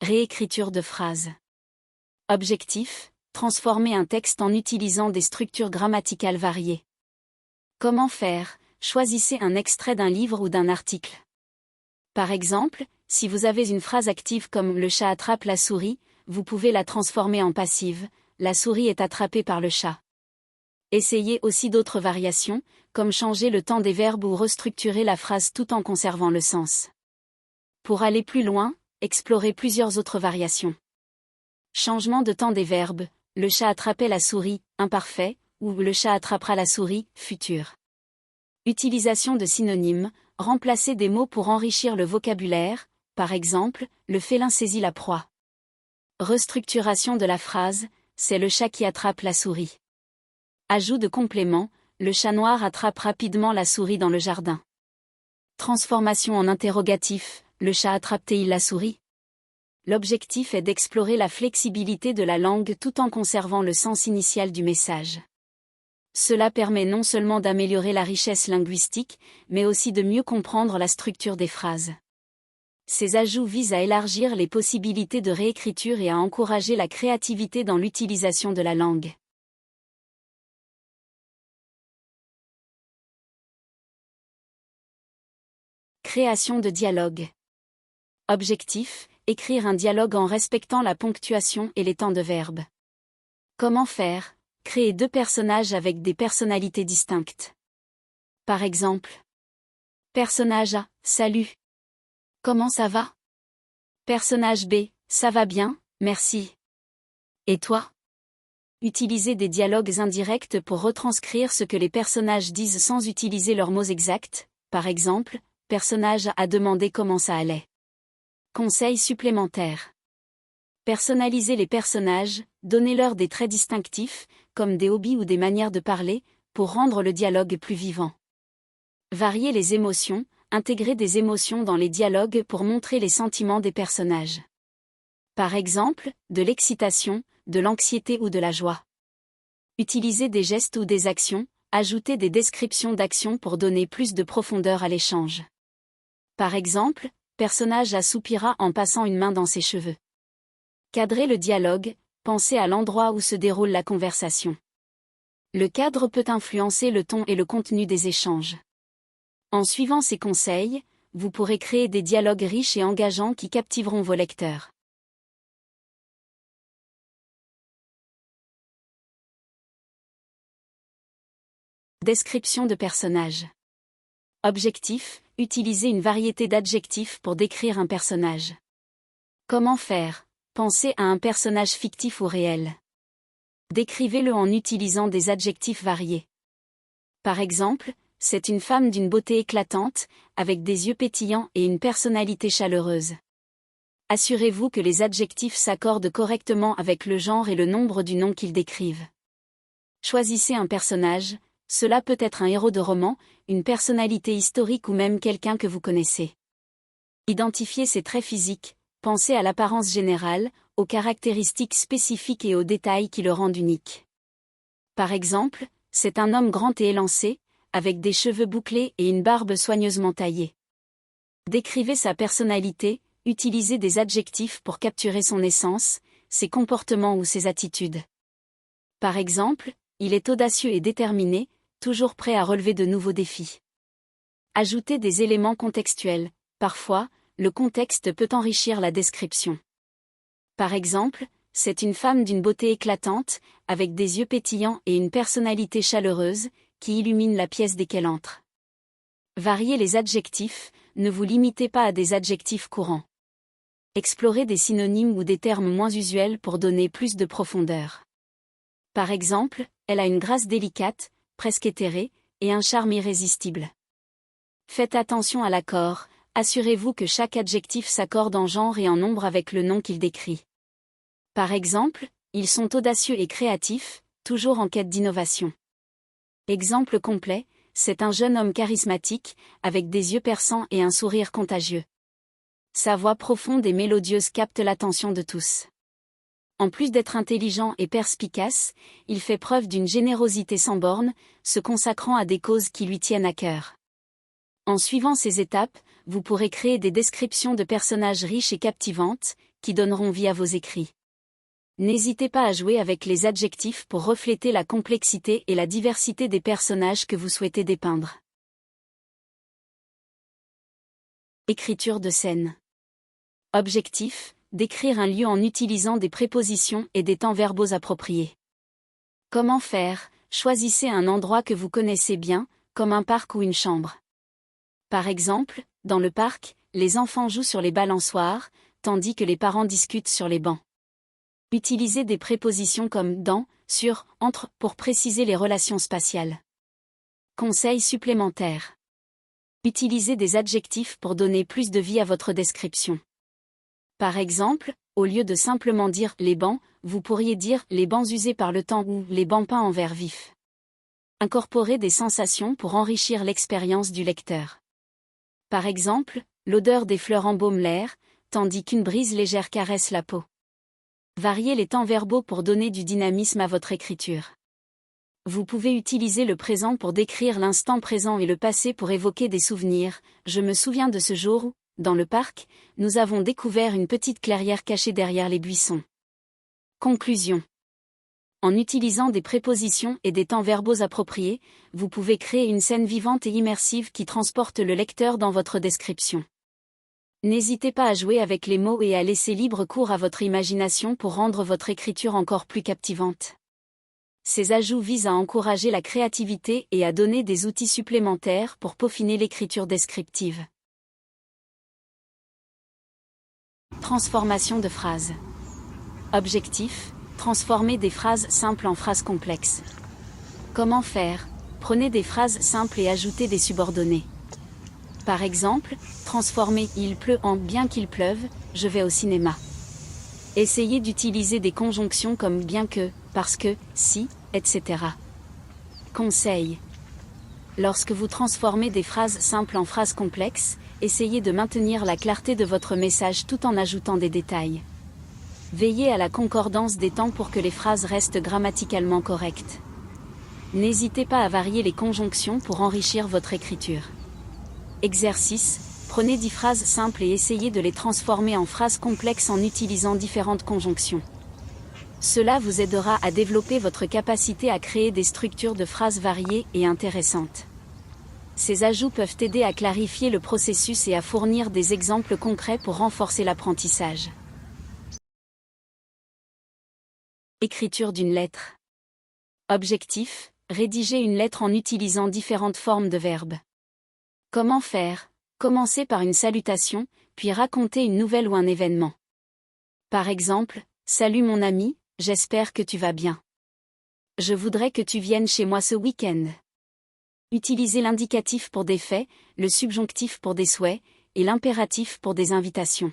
Réécriture de phrases. Objectif, transformer un texte en utilisant des structures grammaticales variées. Comment faire? Choisissez un extrait d'un livre ou d'un article. Par exemple, si vous avez une phrase active comme « Le chat attrape la souris », vous pouvez la transformer en passive « La souris est attrapée par le chat ». Essayez aussi d'autres variations, comme changer le temps des verbes ou restructurer la phrase tout en conservant le sens. Pour aller plus loin, explorez plusieurs autres variations. Changement de temps des verbes, le chat attrapait la souris, imparfait, ou le chat attrapera la souris, futur. Utilisation de synonymes, remplacez des mots pour enrichir le vocabulaire, par exemple, le félin saisit la proie. Restructuration de la phrase, c'est le chat qui attrape la souris. Ajout de complément, le chat noir attrape rapidement la souris dans le jardin. Transformation en interrogatif, le chat attrape-t-il la souris? L'objectif est d'explorer la flexibilité de la langue tout en conservant le sens initial du message. Cela permet non seulement d'améliorer la richesse linguistique, mais aussi de mieux comprendre la structure des phrases. Ces ajouts visent à élargir les possibilités de réécriture et à encourager la créativité dans l'utilisation de la langue. Création de dialogue. Objectif, écrire un dialogue en respectant la ponctuation et les temps de verbe. Comment faire? Créer deux personnages avec des personnalités distinctes. Par exemple, personnage A, salut. Comment ça va? Personnage B, ça va bien, merci. Et toi? Utilisez des dialogues indirects pour retranscrire ce que les personnages disent sans utiliser leurs mots exacts. Par exemple, personnage A demandé comment ça allait. Conseils supplémentaires. Personnalisez les personnages, donnez-leur des traits distinctifs, comme des hobbies ou des manières de parler, pour rendre le dialogue plus vivant. Variez les émotions, intégrez des émotions dans les dialogues pour montrer les sentiments des personnages. Par exemple, de l'excitation, de l'anxiété ou de la joie. Utilisez des gestes ou des actions, ajoutez des descriptions d'actions pour donner plus de profondeur à l'échange. Par exemple, personnage A soupira en passant une main dans ses cheveux. Cadrez le dialogue, pensez à l'endroit où se déroule la conversation. Le cadre peut influencer le ton et le contenu des échanges. En suivant ces conseils, vous pourrez créer des dialogues riches et engageants qui captiveront vos lecteurs. Description de personnages. Objectif, utilisez une variété d'adjectifs pour décrire un personnage. Comment faire? Pensez à un personnage fictif ou réel. Décrivez-le en utilisant des adjectifs variés. Par exemple, c'est une femme d'une beauté éclatante, avec des yeux pétillants et une personnalité chaleureuse. Assurez-vous que les adjectifs s'accordent correctement avec le genre et le nombre du nom qu'ils décrivent. Choisissez un personnage, cela peut être un héros de roman, une personnalité historique ou même quelqu'un que vous connaissez. Identifiez ses traits physiques, pensez à l'apparence générale, aux caractéristiques spécifiques et aux détails qui le rendent unique. Par exemple, c'est un homme grand et élancé, avec des cheveux bouclés et une barbe soigneusement taillée. Décrivez sa personnalité, utilisez des adjectifs pour capturer son essence, ses comportements ou ses attitudes. Par exemple, il est audacieux et déterminé, toujours prêt à relever de nouveaux défis. Ajoutez des éléments contextuels, parfois, le contexte peut enrichir la description. Par exemple, c'est une femme d'une beauté éclatante, avec des yeux pétillants et une personnalité chaleureuse, qui illumine la pièce dès qu'elle entre. Variez les adjectifs, ne vous limitez pas à des adjectifs courants. Explorez des synonymes ou des termes moins usuels pour donner plus de profondeur. Par exemple, elle a une grâce délicate, presque éthérée, et un charme irrésistible. Faites attention à l'accord, assurez-vous que chaque adjectif s'accorde en genre et en nombre avec le nom qu'il décrit. Par exemple, ils sont audacieux et créatifs, toujours en quête d'innovation. Exemple complet, c'est un jeune homme charismatique, avec des yeux perçants et un sourire contagieux. Sa voix profonde et mélodieuse capte l'attention de tous. En plus d'être intelligent et perspicace, il fait preuve d'une générosité sans bornes, se consacrant à des causes qui lui tiennent à cœur. En suivant ces étapes, vous pourrez créer des descriptions de personnages riches et captivantes, qui donneront vie à vos écrits. N'hésitez pas à jouer avec les adjectifs pour refléter la complexité et la diversité des personnages que vous souhaitez dépeindre. Écriture de scène. Objectif, décrire un lieu en utilisant des prépositions et des temps verbaux appropriés. Comment faire? Choisissez un endroit que vous connaissez bien, comme un parc ou une chambre. Par exemple, dans le parc, les enfants jouent sur les balançoires, tandis que les parents discutent sur les bancs. Utilisez des prépositions comme dans, sur, entre pour préciser les relations spatiales. Conseils supplémentaires. Utilisez des adjectifs pour donner plus de vie à votre description. Par exemple, au lieu de simplement dire « les bancs », vous pourriez dire « les bancs usés par le temps » ou « les bancs peints en vert vif ». Incorporez des sensations pour enrichir l'expérience du lecteur. Par exemple, l'odeur des fleurs embaume l'air, tandis qu'une brise légère caresse la peau. Variez les temps verbaux pour donner du dynamisme à votre écriture. Vous pouvez utiliser le présent pour décrire l'instant présent et le passé pour évoquer des souvenirs. Je me souviens de ce jour où, dans le parc, nous avons découvert une petite clairière cachée derrière les buissons. Conclusion. En utilisant des prépositions et des temps verbaux appropriés, vous pouvez créer une scène vivante et immersive qui transporte le lecteur dans votre description. N'hésitez pas à jouer avec les mots et à laisser libre cours à votre imagination pour rendre votre écriture encore plus captivante. Ces ajouts visent à encourager la créativité et à donner des outils supplémentaires pour peaufiner l'écriture descriptive. Transformation de phrases. Objectif, transformer des phrases simples en phrases complexes. Comment faire? Prenez des phrases simples et ajoutez des subordonnées. Par exemple, transformer « il pleut » en « bien qu'il pleuve, je vais au cinéma ». Essayez d'utiliser des conjonctions comme « bien que », « parce que », « si », etc. Conseil. Lorsque vous transformez des phrases simples en phrases complexes, essayez de maintenir la clarté de votre message tout en ajoutant des détails. Veillez à la concordance des temps pour que les phrases restent grammaticalement correctes. N'hésitez pas à varier les conjonctions pour enrichir votre écriture. Exercice. Prenez 10 phrases simples et essayez de les transformer en phrases complexes en utilisant différentes conjonctions. Cela vous aidera à développer votre capacité à créer des structures de phrases variées et intéressantes. Ces ajouts peuvent aider à clarifier le processus et à fournir des exemples concrets pour renforcer l'apprentissage. Écriture d'une lettre. Objectif, rédiger une lettre en utilisant différentes formes de verbes. Comment faire? Commencez par une salutation, puis racontez une nouvelle ou un événement. Par exemple, « Salut mon ami, j'espère que tu vas bien. Je voudrais que tu viennes chez moi ce week-end. » Utilisez l'indicatif pour des faits, le subjonctif pour des souhaits, et l'impératif pour des invitations.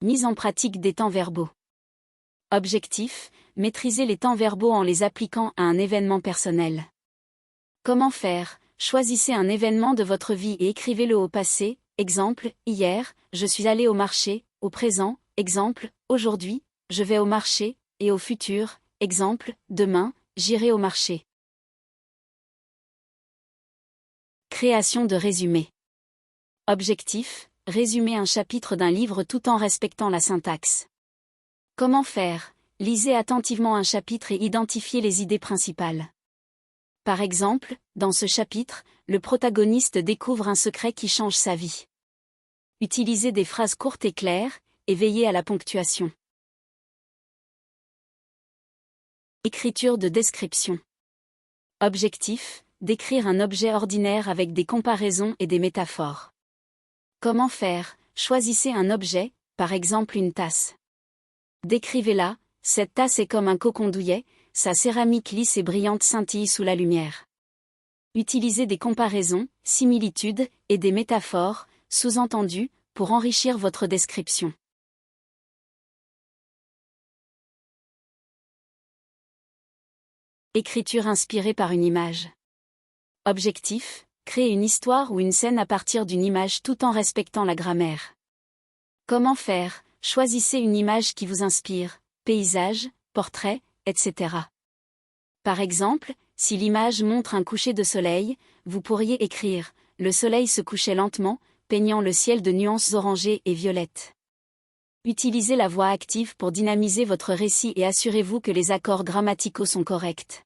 Mise en pratique des temps verbaux. Objectif, maîtriser les temps verbaux en les appliquant à un événement personnel. Comment faire? Choisissez un événement de votre vie et écrivez-le au passé, exemple, hier, je suis allé au marché, au présent, exemple, aujourd'hui, je vais au marché, et au futur, exemple, demain, j'irai au marché. Création de résumé. Objectif, résumer un chapitre d'un livre tout en respectant la syntaxe. Comment faire? Lisez attentivement un chapitre et identifiez les idées principales. Par exemple, dans ce chapitre, le protagoniste découvre un secret qui change sa vie. Utilisez des phrases courtes et claires, et veillez à la ponctuation. Écriture de description. Objectif, décrire un objet ordinaire avec des comparaisons et des métaphores. Comment faire? Choisissez un objet, par exemple une tasse. Décrivez-la, cette tasse est comme un cocon douillet, sa céramique lisse et brillante scintille sous la lumière. Utilisez des comparaisons, similitudes, et des métaphores, sous-entendues, pour enrichir votre description. Écriture inspirée par une image. Objectif, créer une histoire ou une scène à partir d'une image tout en respectant la grammaire. Comment faire? Choisissez une image qui vous inspire, paysage, portrait, etc. Par exemple, si l'image montre un coucher de soleil, vous pourriez écrire « Le soleil se couchait lentement, peignant le ciel de nuances orangées et violettes. Utilisez la voix active pour dynamiser votre récit et assurez-vous que les accords grammaticaux sont corrects.